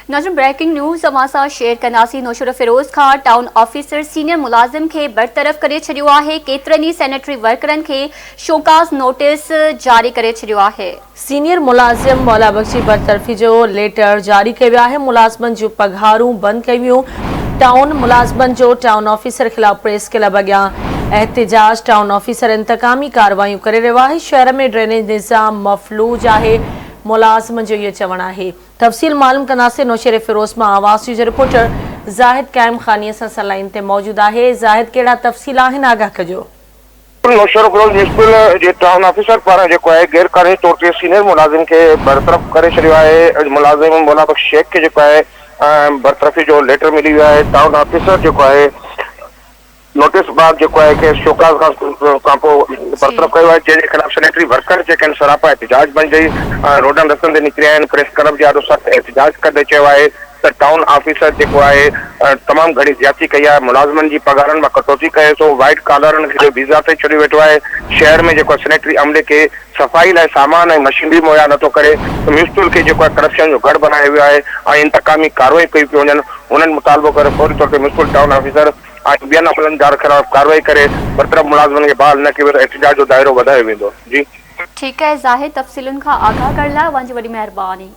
नजर breaking news अमासा share कंदासीं। Naushahro Feroze Khan town officer senior मुलाजिम के बरतरफ़ करे छॾियो आहे। केतिरनि सैनिटरी वर्करनि के शोकाज़ नोटिस जारी करे छॾियो आहे। सीनियर मुलाजिम मौला बख्शी बरतरफ़ी जो लेटर जारी कयो वियो आहे। मुलाज़िमनि जूं पघारूं बंदि कयूं। टाउन मुलाज़िमनि जो टाउन ऑफिसर खिलाफ़ प्रेस क्लब अॻियां एहतिजाज। टाउन ऑफिसर इंतकामी कार्रवाइयूं करे रहियो आहे। शहर में ड्रेनेज निज़ाम मफलूज आहे। मुलाज़िम जो इहो चवणु आहे। तफ़सील मालूम कंदासीं। नौशेर फिरोज़ मां आवाज़ न्यूज़ रिपोर्टर ज़ाहिद क़ाइम ख़ानी सां सलाइन ते मौजूद आहे। ज़ाहिद, कहिड़ा तफ़सील आहिनि, आगाह कजो। नौशेर फिरोज़ म्यूनिसिपल जे टाउन ऑफिसर पारां जेको आहे गैर कानूनी तौर ते सीनियर मुलाजिम के बरतरफ़ करे छॾियो आहे। मुलाजिम मौला बख्श शेख के जेको आहे बरतरफ़ी जो लेटर मिली वियो आहे। टाउन ऑफिसर जेको आहे नोटिस बाद जेको आहे कि शोकाज़ खां पोइ बरतरफ़ कयो आहे। जंहिंजे ख़िलाफ़ सैनिटरी वर्कर जेके आहिनि सरापा एहतिजाज बणिजी रोडनि रस्तनि ते निकिरी आया आहिनि। प्रेस क्लब जे ॾाढो सख़्तु एहतिजाज कंदे चयो आहे त टाउन ऑफिसर जेको आहे तमामु घणी ज्यादती कई आहे। मुलाज़िमनि जी पघारनि मां कटौती करे थो। वाइट कॉलरनि खे वीज़ा ते छॾियो वेठो आहे। शहर में जेको सैनिटरी अमले खे सफ़ाई लाइ सामान ऐं मशीनरी मुहैया नथो करे। म्यूनिसिपल खे जेको आहे करप्शन जो गढ़ बनायो वियो आहे ऐं इंतकामी कार्रवाई कई पियूं वञनि। उन्हनि मुतालबो करे फौरी तौर ते म्यूनिसिपल टाउन ऑफिसर ऐं ॿियनि अमलनि जे ख़िलाफ़ कार्रवाई करे बरतरफ़ मुलाज़िमनि खे बहाल न कयो। एहतिजाज जो दायरो वधायो वेंदो। जी ठीक है ज़ाहिद, तफ़सीलुनि खां आगाह करण लाइ वॾी महिरबानी।